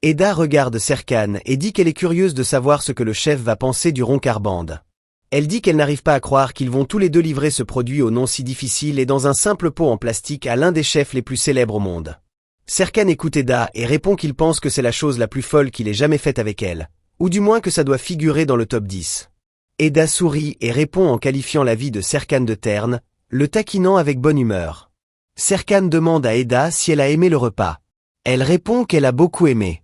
Eda regarde Serkan et dit qu'elle est curieuse de savoir ce que le chef va penser du Roncarband. Elle dit qu'elle n'arrive pas à croire qu'ils vont tous les deux livrer ce produit au nom si difficile et dans un simple pot en plastique à l'un des chefs les plus célèbres au monde. Serkan écoute Eda et répond qu'il pense que c'est la chose la plus folle qu'il ait jamais faite avec elle, ou du moins que ça doit figurer dans le top 10. Eda sourit et répond en qualifiant la vie de Serkan de terne, le taquinant avec bonne humeur. Serkan demande à Eda si elle a aimé le repas. Elle répond qu'elle a beaucoup aimé.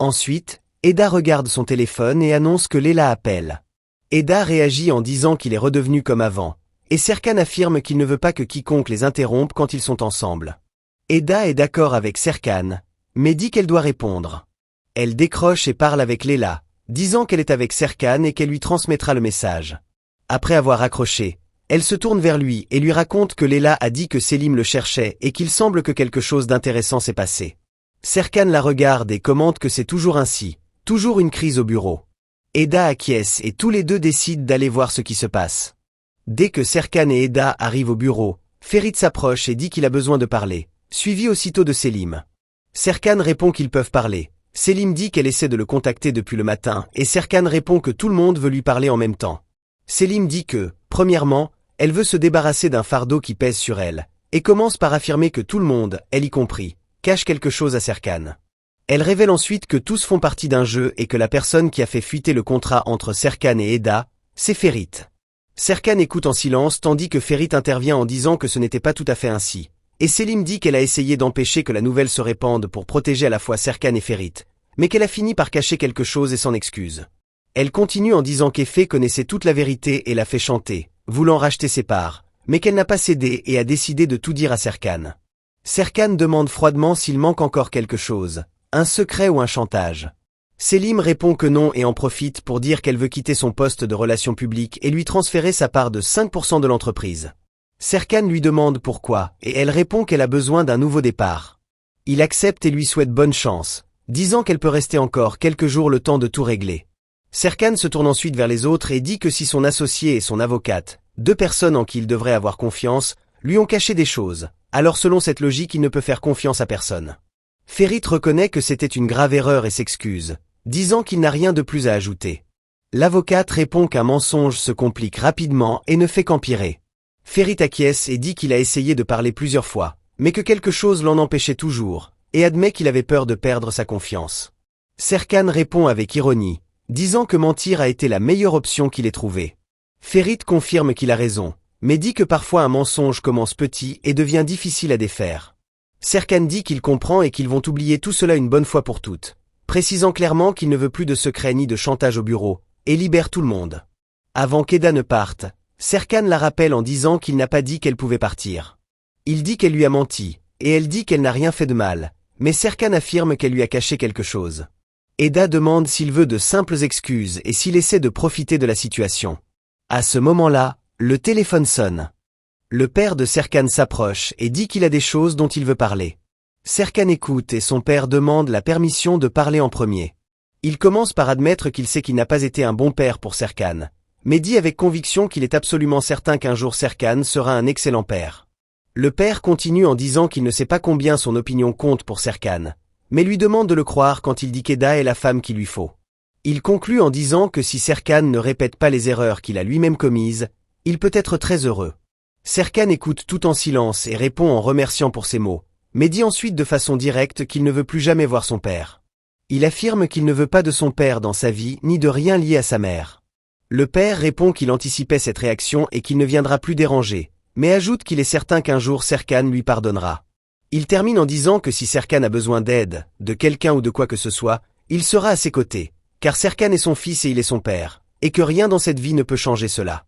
Ensuite, Eda regarde son téléphone et annonce que Leila appelle. Eda réagit en disant qu'il est redevenu comme avant, et Serkan affirme qu'il ne veut pas que quiconque les interrompe quand ils sont ensemble. Eda est d'accord avec Serkan, mais dit qu'elle doit répondre. Elle décroche et parle avec Leila, disant qu'elle est avec Serkan et qu'elle lui transmettra le message. Après avoir accroché, elle se tourne vers lui et lui raconte que Leila a dit que Selim le cherchait et qu'il semble que quelque chose d'intéressant s'est passé. Serkan la regarde et commente que c'est toujours ainsi, toujours une crise au bureau. Eda acquiesce et tous les deux décident d'aller voir ce qui se passe. Dès que Serkan et Eda arrivent au bureau, Ferit s'approche et dit qu'il a besoin de parler, suivi aussitôt de Selim. Serkan répond qu'ils peuvent parler. Selim dit qu'elle essaie de le contacter depuis le matin et Serkan répond que tout le monde veut lui parler en même temps. Selim dit que, premièrement, elle veut se débarrasser d'un fardeau qui pèse sur elle, et commence par affirmer que tout le monde, elle y compris, cache quelque chose à Serkan. Elle révèle ensuite que tous font partie d'un jeu et que la personne qui a fait fuiter le contrat entre Serkan et Eda, c'est Ferit. Serkan écoute en silence tandis que Ferit intervient en disant que ce n'était pas tout à fait ainsi. Et Selim dit qu'elle a essayé d'empêcher que la nouvelle se répande pour protéger à la fois Serkan et Ferit, mais qu'elle a fini par cacher quelque chose et s'en excuse. Elle continue en disant qu'Efe connaissait toute la vérité et l'a fait chanter, voulant racheter ses parts, mais qu'elle n'a pas cédé et a décidé de tout dire à Serkan. Serkan demande froidement s'il manque encore quelque chose, un secret ou un chantage. Selim répond que non et en profite pour dire qu'elle veut quitter son poste de relations publiques et lui transférer sa part de 5% de l'entreprise. Serkan lui demande pourquoi, et elle répond qu'elle a besoin d'un nouveau départ. Il accepte et lui souhaite bonne chance, disant qu'elle peut rester encore quelques jours le temps de tout régler. Serkan se tourne ensuite vers les autres et dit que si son associé et son avocate, deux personnes en qui il devrait avoir confiance, lui ont caché des choses, alors selon cette logique il ne peut faire confiance à personne. Ferit reconnaît que c'était une grave erreur et s'excuse, disant qu'il n'a rien de plus à ajouter. L'avocate répond qu'un mensonge se complique rapidement et ne fait qu'empirer. Ferit acquiesce et dit qu'il a essayé de parler plusieurs fois, mais que quelque chose l'en empêchait toujours, et admet qu'il avait peur de perdre sa confiance. Serkan répond avec ironie, disant que mentir a été la meilleure option qu'il ait trouvée. Ferit confirme qu'il a raison, mais dit que parfois un mensonge commence petit et devient difficile à défaire. Serkan dit qu'il comprend et qu'ils vont oublier tout cela une bonne fois pour toutes, précisant clairement qu'il ne veut plus de secrets ni de chantage au bureau, et libère tout le monde. Avant qu'Eda ne parte, Serkan la rappelle en disant qu'il n'a pas dit qu'elle pouvait partir. Il dit qu'elle lui a menti, et elle dit qu'elle n'a rien fait de mal, mais Serkan affirme qu'elle lui a caché quelque chose. Eda demande s'il veut de simples excuses et s'il essaie de profiter de la situation. À ce moment-là, le téléphone sonne. Le père de Serkan s'approche et dit qu'il a des choses dont il veut parler. Serkan écoute et son père demande la permission de parler en premier. Il commence par admettre qu'il sait qu'il n'a pas été un bon père pour Serkan, mais dit avec conviction qu'il est absolument certain qu'un jour Serkan sera un excellent père. Le père continue en disant qu'il ne sait pas combien son opinion compte pour Serkan, mais lui demande de le croire quand il dit qu'Eda est la femme qu'il lui faut. Il conclut en disant que si Serkan ne répète pas les erreurs qu'il a lui-même commises, il peut être très heureux. Serkan écoute tout en silence et répond en remerciant pour ses mots, mais dit ensuite de façon directe qu'il ne veut plus jamais voir son père. Il affirme qu'il ne veut pas de son père dans sa vie ni de rien lié à sa mère. Le père répond qu'il anticipait cette réaction et qu'il ne viendra plus déranger, mais ajoute qu'il est certain qu'un jour Serkan lui pardonnera. Il termine en disant que si Serkan a besoin d'aide, de quelqu'un ou de quoi que ce soit, il sera à ses côtés, car Serkan est son fils et il est son père, et que rien dans cette vie ne peut changer cela.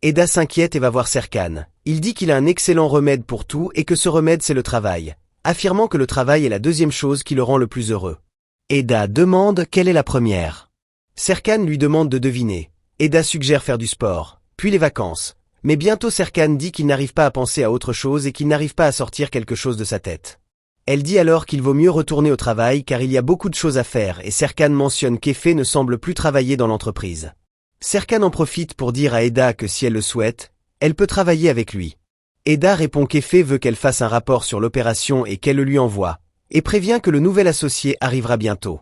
Eda s'inquiète et va voir Serkan. Il dit qu'il a un excellent remède pour tout et que ce remède c'est le travail, affirmant que le travail est la deuxième chose qui le rend le plus heureux. Eda demande quelle est la première. Serkan lui demande de deviner. Eda suggère faire du sport, puis les vacances. Mais bientôt Serkan dit qu'il n'arrive pas à penser à autre chose et qu'il n'arrive pas à sortir quelque chose de sa tête. Elle dit alors qu'il vaut mieux retourner au travail car il y a beaucoup de choses à faire et Serkan mentionne qu'Efe ne semble plus travailler dans l'entreprise. Serkan en profite pour dire à Eda que si elle le souhaite, elle peut travailler avec lui. Eda répond qu'Efe veut qu'elle fasse un rapport sur l'opération et qu'elle le lui envoie, et prévient que le nouvel associé arrivera bientôt.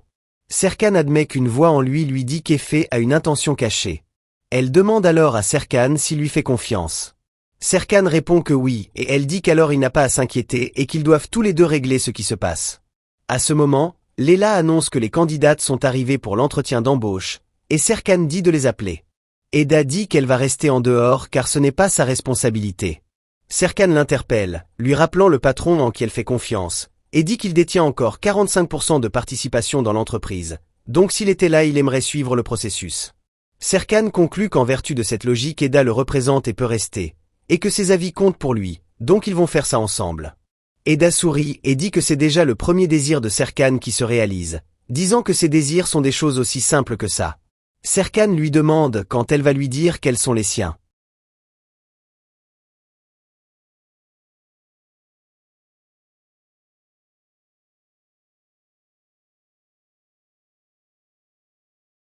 Serkan admet qu'une voix en lui dit qu'Effé a une intention cachée. Elle demande alors à Serkan s'il lui fait confiance. Serkan répond que oui, et elle dit qu'alors il n'a pas à s'inquiéter et qu'ils doivent tous les deux régler ce qui se passe. À ce moment, Leila annonce que les candidates sont arrivées pour l'entretien d'embauche, et Serkan dit de les appeler. Eda dit qu'elle va rester en dehors car ce n'est pas sa responsabilité. Serkan l'interpelle, lui rappelant le patron en qui elle fait confiance, et dit qu'il détient encore 45% de participation dans l'entreprise, donc s'il était là il aimerait suivre le processus. Serkan conclut qu'en vertu de cette logique Eda le représente et peut rester, et que ses avis comptent pour lui, donc ils vont faire ça ensemble. Eda sourit et dit que c'est déjà le premier désir de Serkan qui se réalise, disant que ses désirs sont des choses aussi simples que ça. Serkan lui demande quand elle va lui dire quels sont les siens.